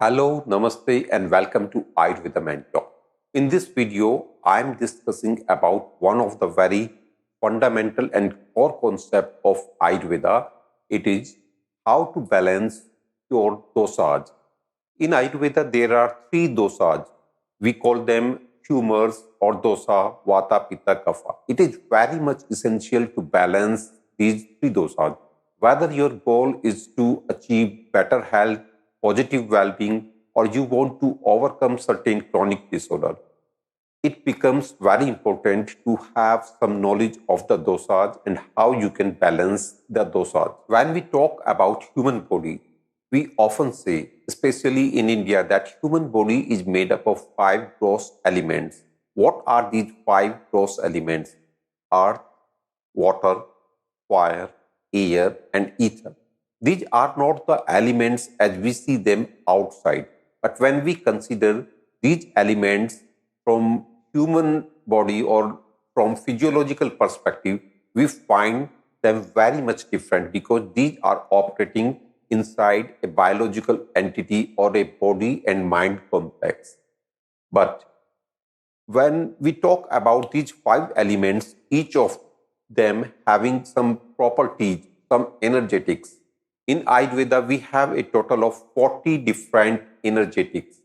Hello, Namaste, and welcome to Ayurveda Mentor. In this video, I am discussing about one of the very fundamental and core concept of Ayurveda. It is how to balance your dosas. In Ayurveda, there are three dosas. We call them humors or dosa, vata, pitta, kapha. It is very much essential to balance these three dosas. Whether your goal is to achieve better health, positive well-being, or you want to overcome certain chronic disorder, it becomes very important to have some knowledge of the dosas and how you can balance the dosas. When we talk about human body, we often say, especially in India, that human body is made up of five gross elements. What are these five gross elements? Earth, water, fire, air, and ether. These are not the elements as we see them outside. But when we consider these elements from human body or from physiological perspective, we find them very much different because these are operating inside a biological entity or a body and mind complex. But when we talk about these five elements, each of them having some properties, some energetics. In Ayurveda, we have a total of 40 different energetics.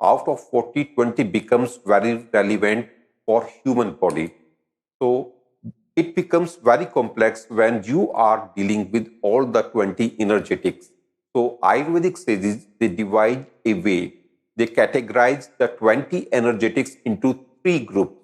Out of 40, 20 becomes very relevant for human body. So it becomes very complex when you are dealing with all the 20 energetics. So Ayurvedic sages, they divide a way. They categorize the 20 energetics into three groups.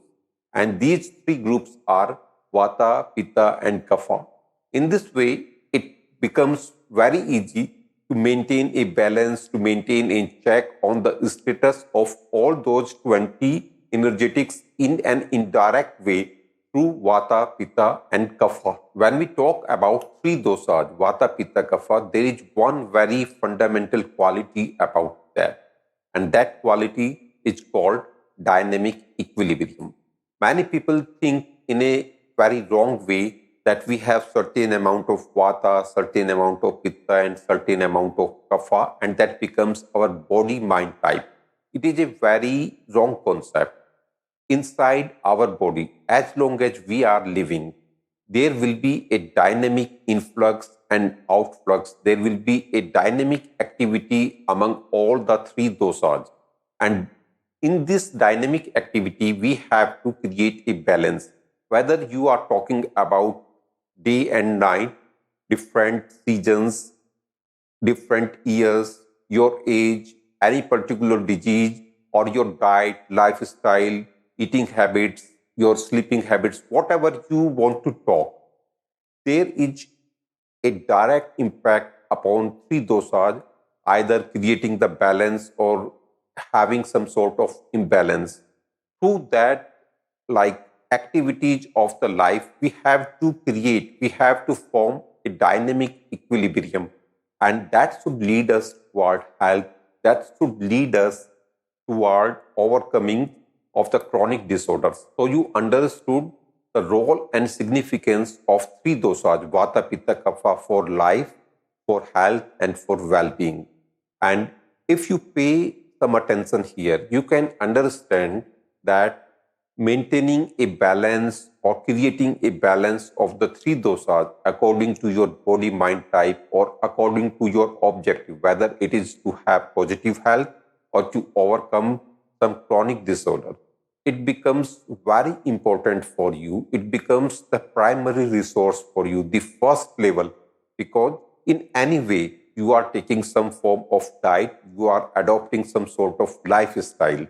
And these three groups are Vata, Pitta, and Kapha. In this way, it becomes very easy to maintain a balance, to maintain a check on the status of all those 20 energetics in an indirect way through Vata, Pitta, and Kapha. When we talk about three dosas, Vata, Pitta, Kapha, there is one very fundamental quality about that. And that quality is called dynamic equilibrium. Many people think in a very wrong way that we have certain amount of vata, certain amount of pitta, and certain amount of kapha, and that becomes our body mind type. It is a very wrong concept. Inside our body, as long as we are living, there will be a dynamic influx and outflux. There will be a dynamic activity among all the three dosas. And in this dynamic activity, we have to create a balance. Whether you are talking about day and night, different seasons, different years, your age, any particular disease, or your diet, lifestyle, eating habits, your sleeping habits, whatever you want to talk, there is a direct impact upon three dosas, either creating the balance or having some sort of imbalance. Through that, like activities of the life, we have to create, we have to form a dynamic equilibrium. And that should lead us toward health, that should lead us toward overcoming of the chronic disorders. So you understood the role and significance of three dosas, Vata, Pitta, Kapha, for life, for health, and for well-being. And if you pay some attention here, you can understand that maintaining a balance or creating a balance of the three dosas according to your body mind type or according to your objective, whether it is to have positive health or to overcome some chronic disorder, it becomes very important for you. It becomes the primary resource for you, the first level, because in any way you are taking some form of diet, you are adopting some sort of lifestyle,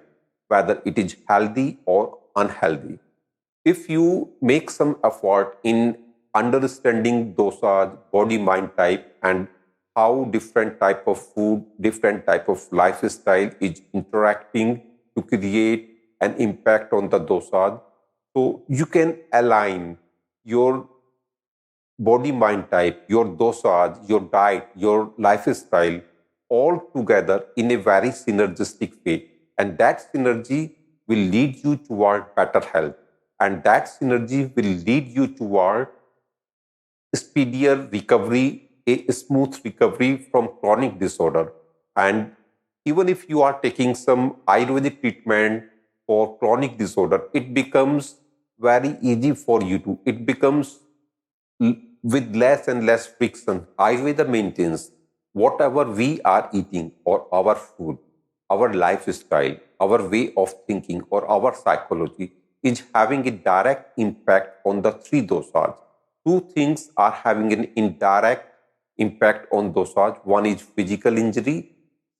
whether it is healthy or unhealthy. If you make some effort in understanding dosas, body mind type, and how different type of food, different type of lifestyle is interacting to create an impact on the dosas, so you can align your body mind type, your dosas, your diet, your lifestyle all together in a very synergistic way. And that synergy will lead you toward better health. And that synergy will lead you toward speedier recovery, a smooth recovery from chronic disorder. And even if you are taking some Ayurvedic treatment for chronic disorder, it becomes very easy for you to, it becomes with less and less friction. Ayurveda maintains whatever we are eating or our food, our lifestyle, our way of thinking, or our psychology is having a direct impact on the three dosas. Two things are having an indirect impact on dosas. One is physical injury,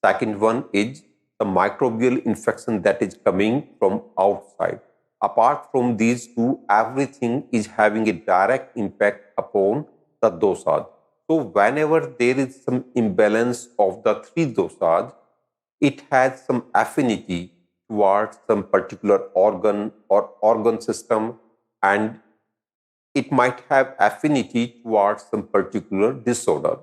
second one is the microbial infection that is coming from outside. Apart from these two, everything is having a direct impact upon the dosas. So, whenever there is some imbalance of the three dosas, it has some affinity towards some particular organ or organ system, and it might have affinity towards some particular disorder.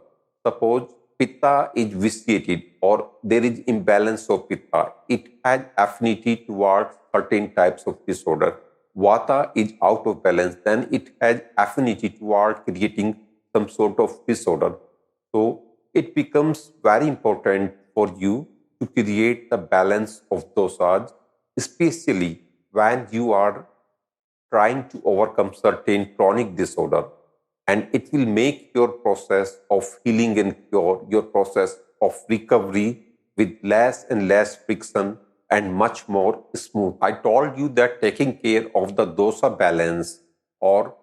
Suppose pitta is vitiated or there is imbalance of pitta, it has affinity towards certain types of disorder. Vata is out of balance, then it has affinity towards creating some sort of disorder. So it becomes very important for you to create the balance of dosas, especially when you are trying to overcome certain chronic disorder, and it will make your process of healing and cure, your process of recovery with less and less friction and much more smooth. I told you that taking care of the dosa balance or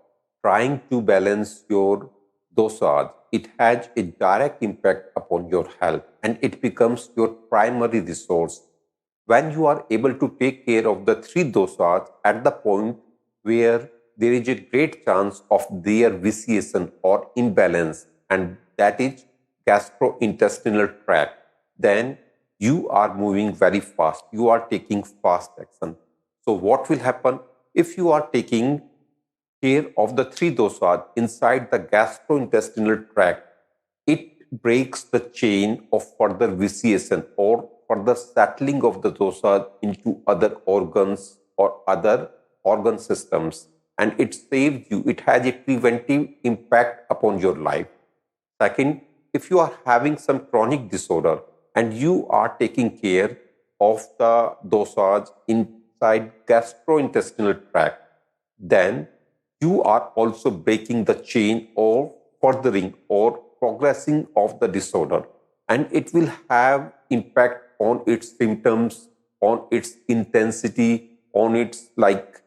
trying to balance your dosas, it has a direct impact upon your health and it becomes your primary resource. When you are able to take care of the three dosas at the point where there is a great chance of their vitiation or imbalance, and that is gastrointestinal tract, then you are moving very fast. You are taking fast action. So, what will happen if you are taking care of the three dosas inside the gastrointestinal tract? It breaks the chain of further vitiation or further settling of the dosa into other organs or other organ systems, and it saves you. It has a preventive impact upon your life. Second, if you are having some chronic disorder and you are taking care of the dosas inside gastrointestinal tract, then you are also breaking the chain or furthering or progressing of the disorder, and it will have impact on its symptoms, on its intensity, on its like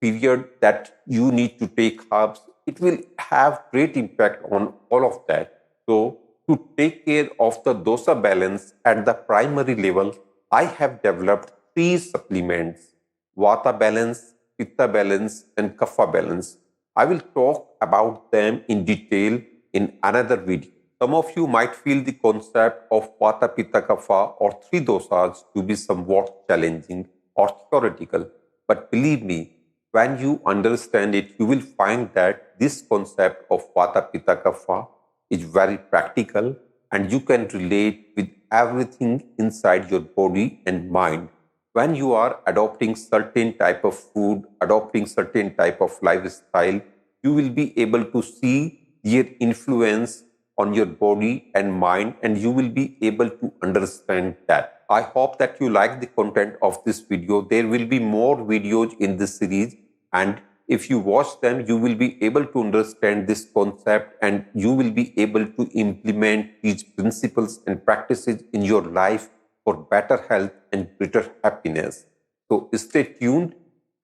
period that you need to take herbs. It will have great impact on all of that. So to take care of the dosa balance at the primary level, I have developed three supplements: Vata balance, Pitta balance, and Kapha balance. I will talk about them in detail in another video. Some of you might feel the concept of Vata, Pitta, Kapha or three dosas to be somewhat challenging or theoretical. But believe me, when you understand it, you will find that this concept of Vata, Pitta, Kapha is very practical and you can relate with everything inside your body and mind. When you are adopting certain type of food, adopting certain type of lifestyle, you will be able to see their influence on your body and mind, and you will be able to understand that. I hope that you like the content of this video. There will be more videos in this series, and if you watch them, you will be able to understand this concept and you will be able to implement these principles and practices in your life for better health and greater happiness. So stay tuned,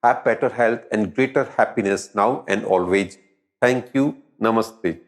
have better health and greater happiness now and always. Thank you. Namaste.